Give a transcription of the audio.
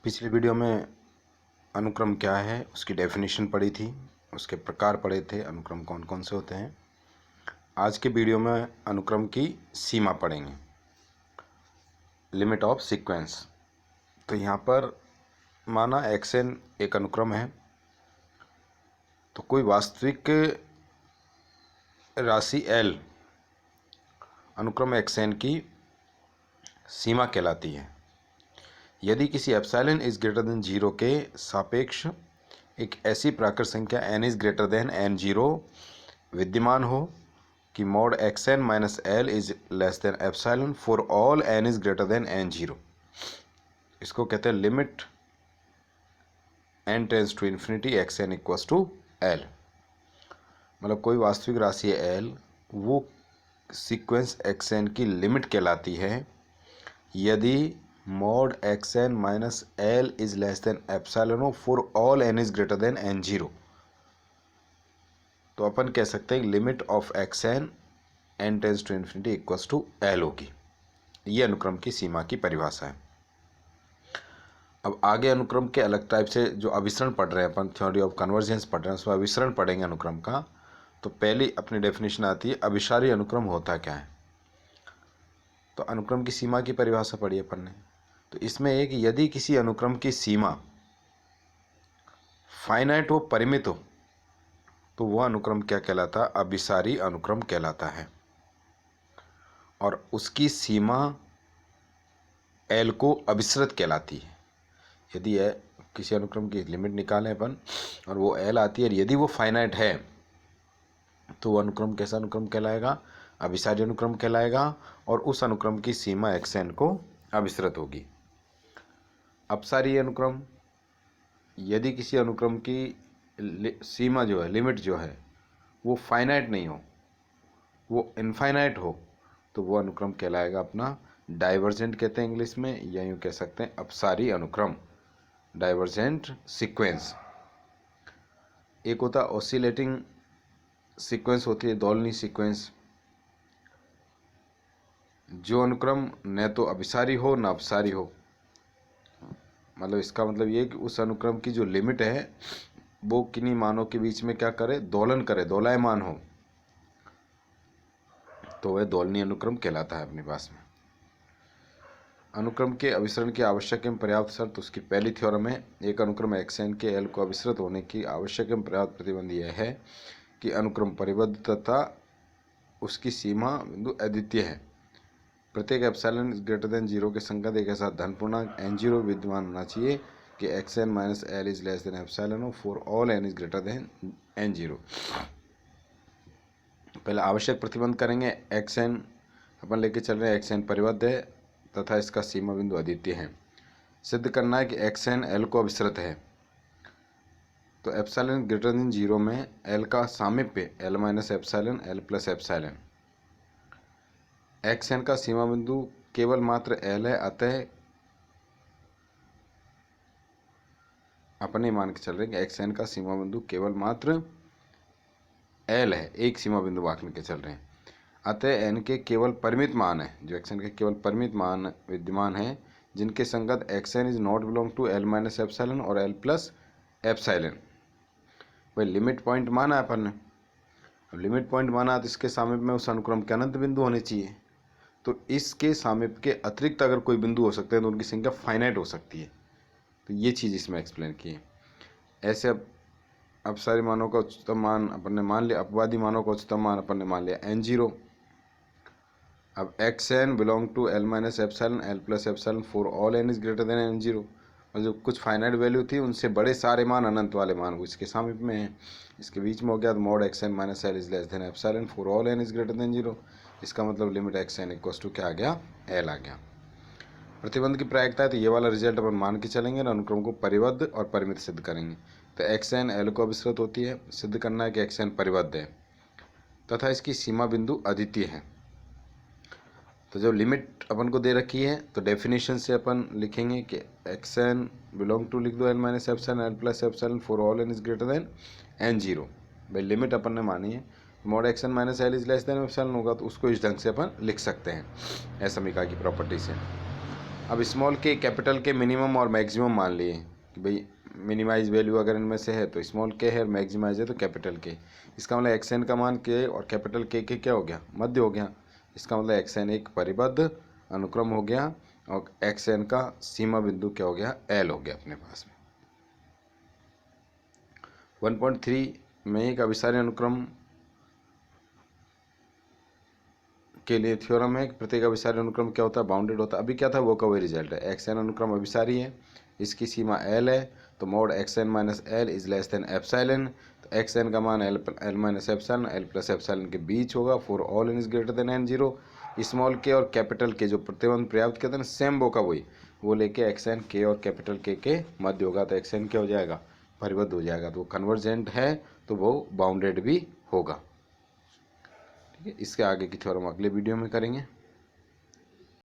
पिछली वीडियो में अनुक्रम क्या है उसकी डेफिनेशन पढ़ी थी, उसके प्रकार पढ़े थे, अनुक्रम कौन कौन से होते हैं। आज के वीडियो में अनुक्रम की सीमा पढ़ेंगे, लिमिट ऑफ सीक्वेंस। तो यहाँ पर माना xn एक अनुक्रम है, तो कोई वास्तविक राशि l अनुक्रम xn की सीमा कहलाती है। यदि किसी एप्सिलॉन इज ग्रेटर देन 0 के सापेक्ष एक ऐसी प्राकृत संख्या n is greater than n0 विद्यमान हो कि mod xn minus l is less than epsilon for all n is greater than n0। इसको कहते हैं limit n tends to infinity xn equals to l। मतलब कोई वास्तविक राशि है l, वो सीक्वेंस xn की लिमिट कहलाती है यदि mod xn minus l is less than epsilon for all n is greater than n0। तो अपन कह सकते हैं limit of xn n tends to infinity equals to l होगी। ये अनुक्रम की सीमा की परिभाषा है। अब आगे अनुक्रम के अलग टाइप से जो अभिसरण पढ़ रहे हैं, अपन थ्योरी ऑफ कन्वर्जेंस पढ़ रहे हैं, उसमें अभिसरण पढ़ेंगे अनुक्रम का। तो पहली अपनी डेफिनेशन आती है अभिसारी अनुक्रम होता क्या है। तो अनुक्रम की सीमा की परिभाषा पढ़ी अपन ने। तो इसमें एक यदि किसी अनुक्रम की सीमा फाइनाइट हो, परिमित हो, तो वह अनुक्रम क्या कहलाता है? अभिसारी अनुक्रम कहलाता है। और उसकी सीमा एल को अभिसृत कहलाती है। यदि किसी अनुक्रम की लिमिट निकालें अपन और वो एल आती है, यदि वो फाइनाइट है तो वह अनुक्रम कैसा अनुक्रम कहलाएगा? अभिसारी अनुक्रम कहलाएगा। और उस अनुक्रम की सीमा xn को अभिसृत होगी। अपसारी अनुक्रम, यदि किसी अनुक्रम की सीमा जो है, लिमिट जो है, वो फाइनाइट नहीं हो, वो इनफाइनाइट हो, तो वो अनुक्रम कहलाएगा अपना डाइवर्जेंट कहते हैं इंग्लिश में, या यूँ कह सकते हैं अपसारी अनुक्रम, डाइवर्जेंट सीक्वेंस। एक होता ऑसिलेटिंग सीक्वेंस, होती है दोलनी सीक्वेंस। जो अनुक्रम न तो अभिसारी हो न अपसारी हो, मतलब इसका मतलब ये कि उस अनुक्रम की जो लिमिट है वो किन्हीं मानों के बीच में क्या करे? दोलन करे, दोलायमान हो, तो वह दोलनीय अनुक्रम कहलाता है अपनी भाषा में। अनुक्रम के अभिसरण की आवश्यक एवं पर्याप्त शर्त, उसकी पहली थ्योरम है एक अनुक्रम xn के l को अभिसृत होने की आवश्यक एवं पर्याप्त प्रतिबंध यह है कि अनुक्रम परिबद्ध तथा उसकी सीमा बिंदु अद्वितीय है। प्रत्येक एप्सिलॉन ग्रेटर देन 0 के संगत एक ऐसा धन पूर्णांक n0 विद्यमान होना चाहिए कि xn minus l is less than epsilon for all n is greater than n0। पहले आवश्यक प्रतिबंध करेंगे। xn अपन लेके चल रहे हैं, xn परिबद्ध है तथा इसका सीमा बिंदु अद्वितीय है। सिद्ध करना है कि xn l को अभिसृत है। तो एप्सिलॉन ग्रेटर देन 0 में l का सामीप्य l minus epsilon, l plus epsilon. xn का सीमा बिंदु केवल मात्र l है, अतः अपने मान के चल रहे हैं कि xn का सीमा बिंदु केवल मात्र l है, एक सीमा बिंदु मान के चल रहे हैं। अतः n के केवल परिमित मान है, जो xn के केवल परिमित मान विद्यमान है, जिनके संगत xn is not belong to l minus epsilon और l प्लस एप्सिलॉन। भाई लिमिट पॉइंट माना है अपन ने। अब लिमिट पॉइंट माना तो इसके सामीप्य में उस अनुक्रम के अनंत बिंदु होने चाहिए। तो इसके सामीप्य के अतिरिक्त अगर कोई बिंदु हो सकते हैं तो उनकी संख्या फाइनाइट हो सकती है। तो ये चीज़ इसमें एक्सप्लेन की है। ऐसे अब सारे मानों का उच्चतम मान अपन ने मान लिया, अपवादी मानों का उच्चतम मान अपन ने मान लिया n0। अब xn belong to l minus epsilon, l plus epsilon for all n is greater than n0। और जो कुछ फाइनाइट वैल्यू थी उनसे बड़े सारे मान, अनंत वाले मान, वो इसके सामीप्य में हैं। इसके बीच में हो गया तो mod xn minus l is less than epsilon for all n is greater then 0। इसका मतलब लिमिट xn इक्वल्स टू क्या आ गया? l आ गया। प्रतिबंध की प्रायिकता है तो ये वाला रिजल्ट अपन मान के चलेंगे ना, अनुक्रम को परिबद्ध और परिमित सिद्ध करेंगे। तो xn l को अभिसृत होती है, सिद्ध करना है कि xn परिबद्ध है तथा इसकी सीमा बिंदु अद्वितीय है। तो जब लिमिट अपन को दे रखी है तो डेफिनेशन से अपन लिखेंगे कि xn बिलोंग टू, लिख दो l minus epsilon, l plus epsilon for all n is greater than n0। भाई लिमिट अपन ने मानी है, mod xn minus l is less than epsilon होगा, तो उसको इस ढंग से अपन लिख सकते हैं असमीका की प्रॉपर्टी से। अब स्मॉल के कैपिटल के मिनिमम और मैक्सिमम मान लिए कि भाई मिनिमाइज वैल्यू अगर इनमें से है तो स्मॉल के है और मैक्सिमाइज है तो कैपिटल के। इसका मतलब एक्स एन का मान के और कैपिटल के क्या हो गया, मध्य हो गया। इसका मतलब एक्स एन एक परिबद्ध अनुक्रम हो गया और एक्स एन का सीमा बिंदु क्या हो गया, एल हो गया अपने पास में। 1.3 में एक अभिसारी अनुक्रम के लिए थ्योरम है कि प्रत्येक अभिसारी अनुक्रम क्या होता है, बाउंडेड होता है। अभी क्या था, वो का वही रिजल्ट है। एक्स एन अनुक्रम अभिसारी है, इसकी सीमा एल है, तो mod X N minus L is less than epsilon. तो एक्स एन का मान L minus epsilon, L plus epsilon के बीच होगा for all N is greater than N zero. Small के और कैपिटल के जो प्रतिबंध पर्याप्त कहते हैं सेम वो का वही, वो लेके एक्स एन के और कैपिटल के मध्य होगा, तो एक्स एन क्या हो जाएगा, परिबद्ध हो जाएगा। तो वो कन्वर्जेंट है तो वो बाउंडेड भी होगा। ठीक है, इसके आगे की थ्योरम अगले वीडियो में करेंगे।